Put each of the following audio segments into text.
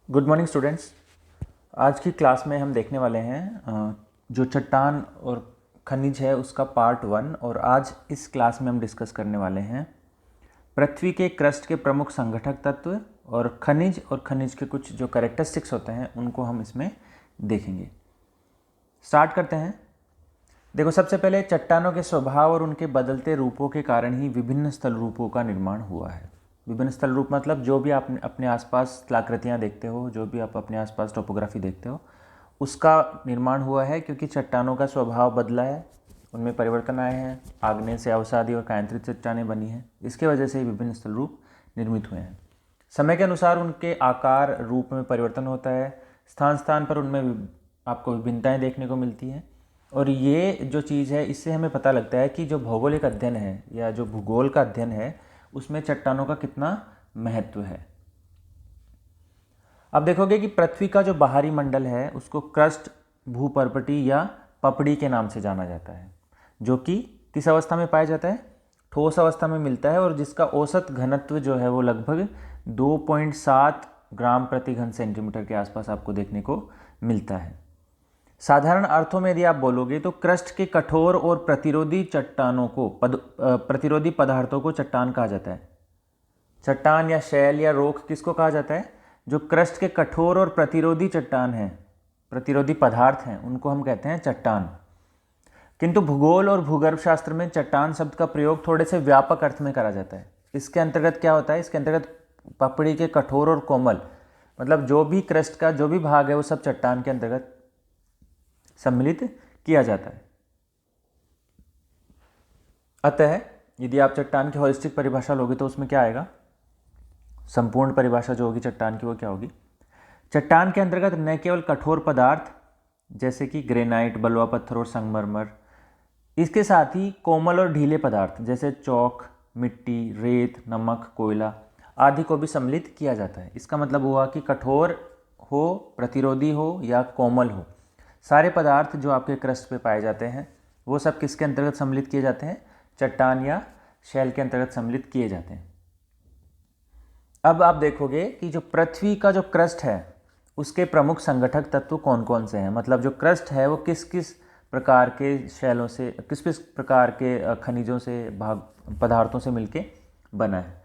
Good morning students. आज की class में हम देखने वाले हैं जो चट्टान और खनिज है उसका पार्ट 1। और आज इस क्लास में हम डिस्कस करने वाले हैं पृथ्वी के क्रस्ट के प्रमुख संगठक तत्व और खनिज के कुछ जो कैरेक्टरिस्टिक्स होते हैं उनको हम इसमें देखेंगे। स्टार्ट करते हैं। देखो, सबसे पहले चट्टानों के स्वभाव और उनके बदलते रूपों के कारण ही विभिन्न स्थल रूपों का निर्माण हुआ है। विभिन्न स्थल रूप मतलब जो भी आप अपने आसपास स्थलाकृतियाँ देखते हो, जो भी आप अपने आसपास टोपोग्राफी देखते हो, उसका निर्माण हुआ है क्योंकि चट्टानों का स्वभाव बदला है, उनमें परिवर्तन आए हैं, आग्नेय से अवसादी और कायांतरित चट्टानें बनी हैं। इसके वजह से ही विभिन्न स्थल रूप निर्मित हुए हैं। समय के अनुसार उनके आकार रूप में परिवर्तन होता है, स्थान स्थान पर उनमें आपको विभिन्नताएँ देखने को मिलती हैं। और ये जो चीज़ है इससे हमें पता लगता है कि जो भौगोलिक अध्ययन है या जो भूगोल का अध्ययन है उसमें चट्टानों का कितना महत्व है। अब देखोगे कि पृथ्वी का जो बाहरी मंडल है उसको क्रस्ट, भूपर्पटी या पपड़ी के नाम से जाना जाता है, जो कि किस अवस्था में पाया जाता है? ठोस अवस्था में मिलता है, और जिसका औसत घनत्व जो है वो लगभग 2.7 ग्राम प्रति घन सेंटीमीटर के आसपास आपको देखने को मिलता है। साधारण अर्थों में यदि आप बोलोगे तो क्रस्ट के कठोर और प्रतिरोधी चट्टानों को प्रतिरोधी पदार्थों को चट्टान कहा जाता है। चट्टान या शैल या रोक किसको कहा जाता है? जो क्रस्ट के कठोर और प्रतिरोधी चट्टान हैं, प्रतिरोधी पदार्थ हैं, उनको हम कहते हैं चट्टान। किंतु भूगोल और भूगर्भ शास्त्र में चट्टान शब्द का प्रयोग थोड़े से व्यापक अर्थ में करा जाता है। इसके अंतर्गत क्या होता है? इसके अंतर्गत पपड़ी के कठोर और कोमल, मतलब जो भी क्रस्ट का जो भी भाग है वो सब चट्टान के अंतर्गत सम्मिलित किया जाता है। अतः यदि आप चट्टान की होलिस्टिक परिभाषा लोगे तो उसमें क्या आएगा? संपूर्ण परिभाषा जो होगी चट्टान की वो क्या होगी? चट्टान के अंतर्गत न केवल कठोर पदार्थ जैसे कि ग्रेनाइट, बलुआ पत्थर और संगमरमर, इसके साथ ही कोमल और ढीले पदार्थ जैसे चौक, मिट्टी, रेत, नमक, कोयला आदि को भी सम्मिलित किया जाता है। इसका मतलब हुआ कि कठोर हो, प्रतिरोधी हो या कोमल हो, सारे पदार्थ जो आपके क्रस्ट पे पाए जाते हैं वो सब किसके अंतर्गत सम्मिलित किए जाते हैं? चट्टान या शैल के अंतर्गत सम्मिलित किए जाते हैं। अब आप देखोगे कि जो पृथ्वी का जो क्रस्ट है उसके प्रमुख संगठक तत्व कौन कौन से हैं। मतलब जो क्रस्ट है वो किस किस प्रकार के शैलों से, किस किस प्रकार के खनिजों से, पदार्थों से मिलके बना है।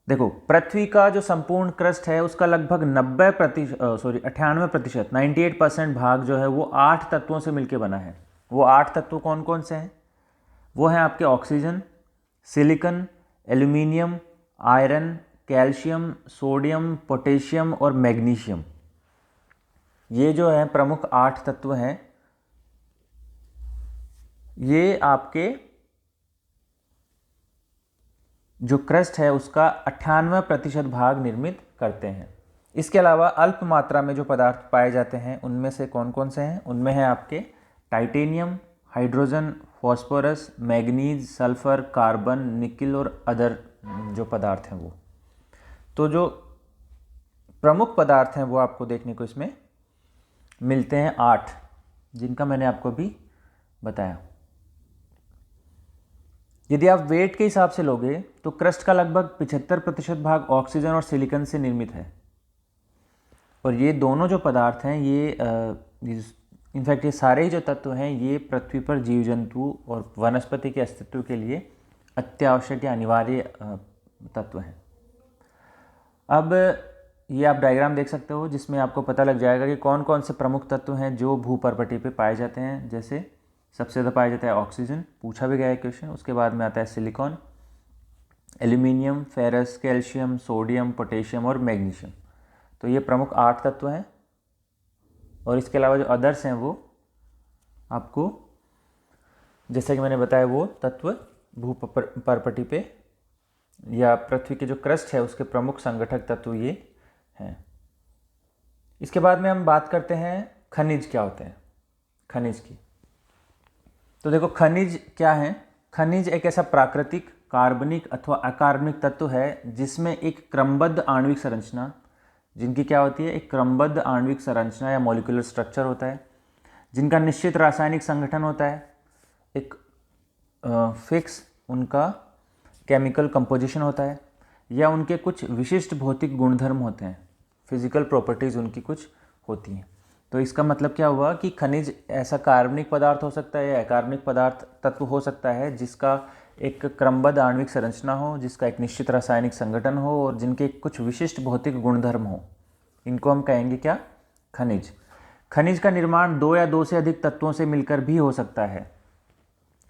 देखो, पृथ्वी का जो संपूर्ण क्रस्ट है उसका लगभग 98% 98% भाग जो है वो 8 तत्वों से मिलकर बना है। वो 8 तत्व कौन कौन से हैं? वो हैं आपके oxygen, silicon, aluminium, iron, calcium, sodium, potassium और मैग्नीशियम। ये जो है प्रमुख 8 तत्व हैं। ये आपके जो क्रस्ट है उसका 98% भाग निर्मित करते हैं। इसके अलावा अल्प मात्रा में जो पदार्थ पाए जाते हैं उनमें से कौन कौन से हैं? उनमें है आपके titanium, hydrogen, phosphorus, manganese, sulphur, carbon, nickel और अदर जो पदार्थ हैं वो। तो जो प्रमुख पदार्थ हैं वो आपको देखने को इसमें मिलते हैं 8, जिनका मैंने आपको भी बताया। यदि आप वेट के हिसाब से लोगे तो क्रस्ट का लगभग 75% भाग ऑक्सीजन और सिलिकॉन से निर्मित है। और ये दोनों जो पदार्थ हैं ये इनफैक्ट ये सारे ही जो तत्व हैं ये पृथ्वी पर जीव जंतु और वनस्पति के अस्तित्व के लिए अत्यावश्यक या अनिवार्य तत्व हैं। अब ये आप डायग्राम देख सकते हो जिसमें आपको पता लग जाएगा कि कौन कौन से प्रमुख तत्व हैं जो भूपर्पटी पे पाए जाते हैं। जैसे सबसे ज़्यादा पाया जाता है ऑक्सीजन, पूछा भी गया है क्वेश्चन। उसके बाद में आता है silicon, aluminium, ferrous, calcium, sodium, potassium और मैग्नीशियम। तो ये प्रमुख 8 तत्व हैं। और इसके अलावा जो अदर्स हैं वो आपको, जैसे कि मैंने बताया, वो तत्व भूपर्पटी पे या पृथ्वी के जो क्रस्ट है उसके प्रमुख संगठक तत्व ये हैं। इसके बाद में हम बात करते हैं खनिज क्या होते हैं, खनिज की। तो देखो, खनिज क्या है? खनिज एक ऐसा प्राकृतिक, कार्बनिक अथवा अकार्बनिक तत्व है जिसमें एक क्रमबद्ध आणविक संरचना, जिनकी क्या होती है? एक क्रमबद्ध आणविक संरचना या मॉलिक्यूलर स्ट्रक्चर होता है, जिनका निश्चित रासायनिक संगठन होता है, एक फिक्स उनका केमिकल कंपोजिशन होता है, या उनके कुछ विशिष्ट भौतिक गुणधर्म होते हैं। फिजिकल प्रॉपर्टीज़ उनकी कुछ होती हैं। तो इसका मतलब क्या हुआ कि खनिज ऐसा कार्बनिक पदार्थ हो सकता है या अकार्बनिक पदार्थ तत्व हो सकता है जिसका एक क्रमबद्ध आणविक संरचना हो, जिसका एक निश्चित रासायनिक संगठन हो और जिनके कुछ विशिष्ट भौतिक गुणधर्म हो। इनको हम कहेंगे क्या? खनिज। खनिज का निर्माण दो या दो से अधिक तत्वों से मिलकर भी हो सकता है,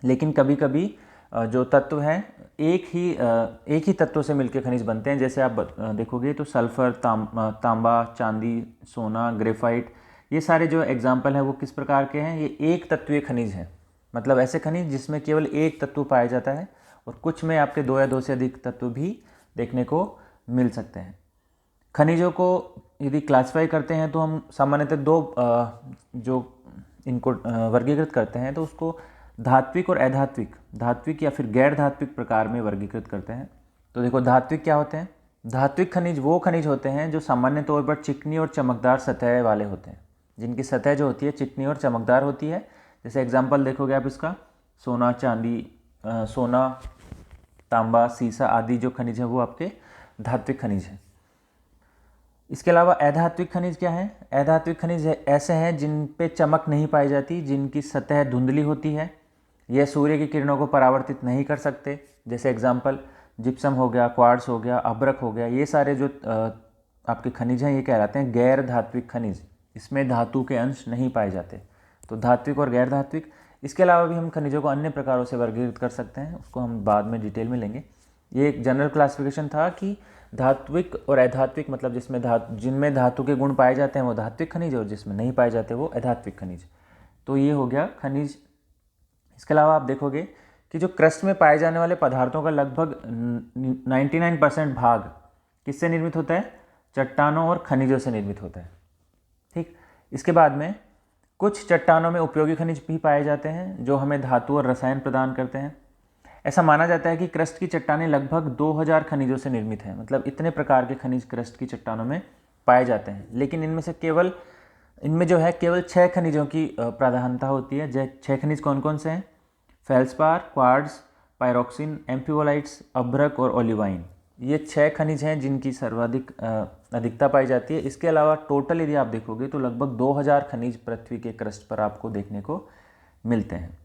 लेकिन कभी कभी जो तत्व हैं एक ही तत्वों से मिलकर खनिज बनते हैं। जैसे आप देखोगे तो सल्फर, तांबा, चांदी, सोना, ग्रेफाइट, ये सारे जो एग्जाम्पल हैं वो किस प्रकार के हैं? ये एक तत्वीय खनिज हैं, मतलब ऐसे खनिज जिसमें केवल एक तत्व पाया जाता है और कुछ में आपके दो या दो से अधिक तत्व भी देखने को मिल सकते हैं। खनिजों को यदि क्लासिफाई करते हैं तो हम सामान्यतः दो जो इनको वर्गीकृत करते हैं तो उसको धात्विक और अधात्विक, धात्विक या फिर गैर धात्विक प्रकार में वर्गीकृत करते हैं। तो देखो धात्विक क्या होते हैं? धात्विक खनिज वो खनिज होते हैं जो सामान्य तौर पर चिकनी और चमकदार सतह वाले होते हैं, जिनकी सतह जो होती है चिकनी और चमकदार होती है। जैसे एग्जाम्पल देखोगे आप इसका, सोना, चांदी, सोना, तांबा, सीसा आदि जो खनिज है वो आपके धात्विक खनिज हैं। इसके अलावा अधात्विक खनिज क्या है? अधात्विक खनिज ऐसे हैं जिन पे चमक नहीं पाई जाती, जिनकी सतह धुंधली होती है, यह सूर्य की किरणों को परावर्तित नहीं कर सकते। जैसे एग्जाम्पल जिप्सम हो गया, क्वार्ट्स हो गया, अभ्रक हो गया, ये सारे जो आपके खनिज हैं ये कहलाते हैं गैर धात्विक खनिज। इसमें धातु के अंश नहीं पाए जाते। तो धात्विक और गैर धात्विक। इसके अलावा भी हम खनिजों को अन्य प्रकारों से वर्गीकृत कर सकते हैं, उसको हम बाद में डिटेल में लेंगे। ये एक जनरल क्लासिफिकेशन था कि धात्विक और अधात्विक, मतलब जिनमें धातु के गुण पाए जाते हैं वो धात्विक खनिज और जिसमें नहीं पाए जाते वो अधात्विक खनिज। तो ये हो गया खनिज। इसके अलावा आप देखोगे कि जो क्रस्ट में पाए जाने वाले पदार्थों का लगभग 99% भाग किससे निर्मित होता है? चट्टानों और खनिजों से निर्मित होता है। ठीक। इसके बाद में कुछ चट्टानों में उपयोगी खनिज भी पाए जाते हैं जो हमें धातु और रसायन प्रदान करते हैं। ऐसा माना जाता है कि क्रस्ट की चट्टानें लगभग 2000 खनिजों से निर्मित हैं, मतलब इतने प्रकार के खनिज क्रस्ट की चट्टानों में पाए जाते हैं। लेकिन इनमें जो है केवल 6 खनिजों की प्राधान्यता होती है। 6 खनिज कौन कौन से हैं? फेल्सपार, क्वार्ट्ज, पायरोक्सिन, एम्फिबोलाइट्स, अभ्रक और ओलिवाइन। ये 6 खनिज हैं जिनकी सर्वाधिक अधिकता पाई जाती है। इसके अलावा टोटल यदि आप देखोगे तो लगभग 2000 खनिज पृथ्वी के क्रस्ट पर आपको देखने को मिलते हैं।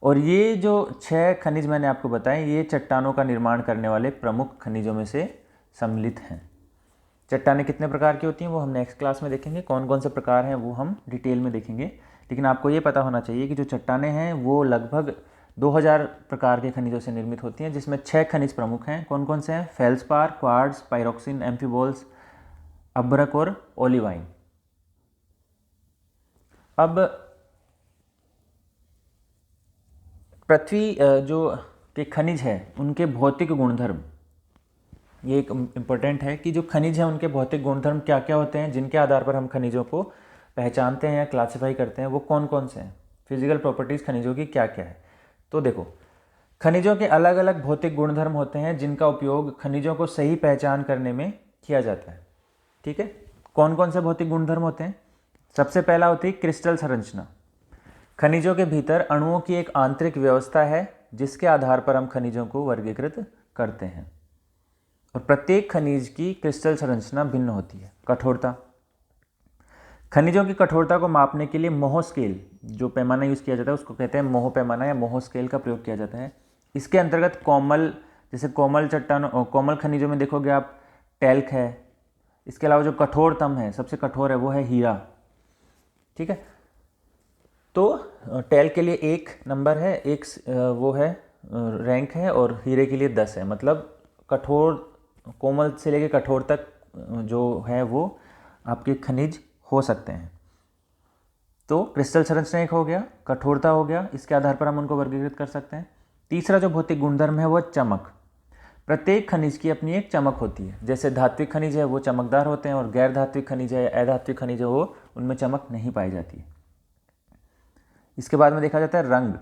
और ये जो 6 खनिज मैंने आपको बताए ये चट्टानों का निर्माण करने वाले प्रमुख खनिजों में से सम्मिलित हैं। चट्टानें कितने प्रकार की होती हैं वो हम नेक्स्ट क्लास में देखेंगे, कौन कौन से प्रकार हैं वो हम डिटेल में देखेंगे। लेकिन आपको ये पता होना चाहिए कि जो चट्टानें हैं वो लगभग 2000 प्रकार के खनिजों से निर्मित होती हैं, जिसमें 6 खनिज प्रमुख हैं। कौन कौन से हैं? फेल्सपार, क्वार्ट्ज, पायरोक्सिन, एम्फिबोल्स, अभ्रक और ओलिवाइन। अब पृथ्वी जो के खनिज है उनके भौतिक गुणधर्म, ये एक इम्पोर्टेंट है कि जो खनिज है उनके भौतिक गुणधर्म क्या क्या होते हैं, जिनके आधार पर हम खनिजों को पहचानते हैं या क्लासिफाई करते हैं, वो कौन कौन से हैं। फिजिकल प्रॉपर्टीज़ खनिजों की क्या क्या है। तो देखो, खनिजों के अलग अलग भौतिक गुणधर्म होते हैं जिनका उपयोग खनिजों को सही पहचान करने में किया जाता है। ठीक है, कौन कौन से भौतिक गुणधर्म होते हैं? सबसे पहला होती है क्रिस्टल संरचना। खनिजों के भीतर अणुओं की एक आंतरिक व्यवस्था है जिसके आधार पर हम खनिजों को वर्गीकृत करते हैं, और प्रत्येक खनिज की क्रिस्टल संरचना भिन्न होती है। कठोरता, खनिजों की कठोरता को मापने के लिए मोह स्केल जो पैमाना यूज़ किया जाता है उसको कहते हैं मोह पैमाना या मोह स्केल का प्रयोग किया जाता है। इसके अंतर्गत कोमल खनिजों में देखोगे आप टैल्क है। इसके अलावा जो कठोरतम है, सबसे कठोर है, वो है हीरा। ठीक है, तो टैल्क के लिए 1 नंबर है, एक वो है रैंक है, और हीरे के लिए 10 है। मतलब कोमल से लेकर कठोर तक जो है वो आपके खनिज हो सकते हैं। तो क्रिस्टल संरचना एक हो गया, कठोरता हो गया, इसके आधार पर हम उनको वर्गीकृत कर सकते हैं। तीसरा जो भौतिक गुणधर्म है वो चमक। प्रत्येक खनिज की अपनी एक चमक होती है। जैसे धात्विक खनिज है वो चमकदार होते हैं और गैर धात्विक खनिज है, अधात्विक खनिज है, वो उनमें चमक नहीं पाई जाती है। इसके बाद में देखा जाता है रंग।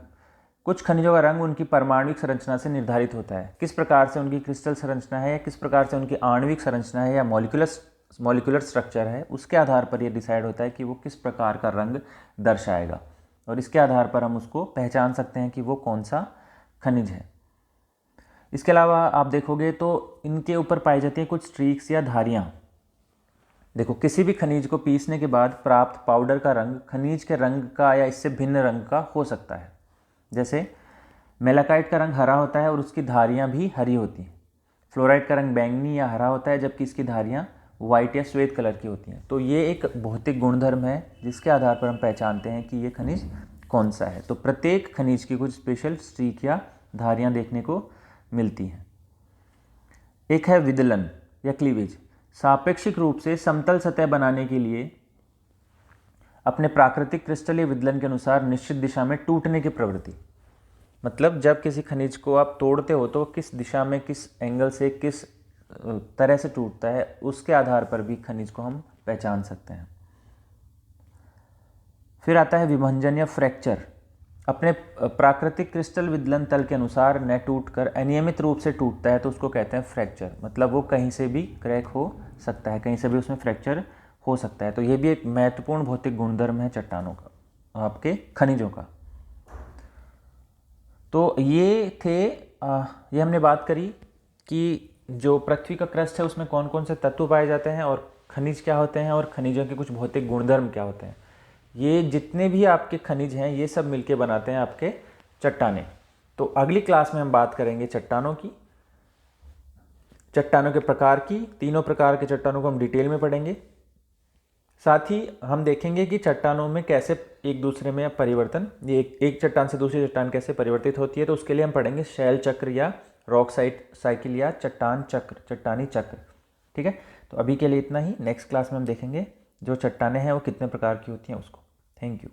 कुछ खनिजों का रंग उनकी परमाणुविक संरचना से निर्धारित होता है। किस प्रकार से उनकी क्रिस्टल संरचना है या किस प्रकार से उनकी आणविक संरचना है या मॉलिक्यूलर स्ट्रक्चर है, उसके आधार पर यह डिसाइड होता है कि वो किस प्रकार का रंग दर्शाएगा, और इसके आधार पर हम उसको पहचान सकते हैं कि वो कौन सा खनिज है। इसके अलावा आप देखोगे तो इनके ऊपर पाई जाती है कुछ स्ट्रीक्स या धारियाँ। देखो, किसी भी खनिज को पीसने के बाद प्राप्त पाउडर का रंग खनिज के रंग का या इससे भिन्न रंग का हो सकता है। जैसे मेलाकाइट का रंग हरा होता है और उसकी धारियाँ भी हरी होती हैं। फ्लोराइड का रंग बैंगनी या हरा होता है जबकि इसकी धारियाँ वाइट या श्वेत कलर की होती हैं। तो ये एक भौतिक गुणधर्म है जिसके आधार पर हम पहचानते हैं कि ये खनिज कौन सा है। तो प्रत्येक खनिज की कुछ स्पेशल स्ट्रीक या धारियाँ देखने को मिलती हैं। एक है विदलन या क्लीवेज। सापेक्षिक रूप से समतल सतह बनाने के लिए अपने प्राकृतिक क्रिस्टलीय विदलन के अनुसार निश्चित दिशा में टूटने की प्रवृत्ति। मतलब जब किसी खनिज को आप तोड़ते हो तो किस दिशा में, किस एंगल से, किस तरह से टूटता है, उसके आधार पर भी खनिज को हम पहचान सकते हैं। फिर आता है विभंजन या फ्रैक्चर। अपने प्राकृतिक क्रिस्टल विदलन तल के अनुसार न टूटकर अनियमित रूप से टूटता है तो उसको कहते हैं फ्रैक्चर। मतलब वो कहीं से भी क्रैक हो सकता है, कहीं से भी उसमें फ्रैक्चर हो सकता है। तो ये भी एक महत्वपूर्ण भौतिक गुणधर्म है चट्टानों का, आपके खनिजों का। तो ये हमने बात करी कि जो पृथ्वी का क्रस्ट है उसमें कौन कौन से तत्व पाए जाते हैं और खनिज क्या होते हैं और खनिजों के कुछ भौतिक गुणधर्म क्या होते हैं। ये जितने भी आपके खनिज हैं ये सब मिलके बनाते हैं आपके चट्टानें। तो अगली क्लास में हम बात करेंगे चट्टानों की, चट्टानों के प्रकार की। तीनों प्रकार के चट्टानों को हम डिटेल में पढ़ेंगे। साथ ही हम देखेंगे कि चट्टानों में कैसे एक दूसरे में परिवर्तन, ये एक चट्टान से दूसरी चट्टान कैसे परिवर्तित होती है। तो उसके लिए हम पढ़ेंगे शैल चक्र या रॉक साइकिल या चट्टान चक्र, चट्टानी चक्र। ठीक है, तो अभी के लिए इतना ही। नेक्स्ट क्लास में हम देखेंगे जो चट्टानें हैं वो कितने प्रकार की होती हैं उसको। Thank you.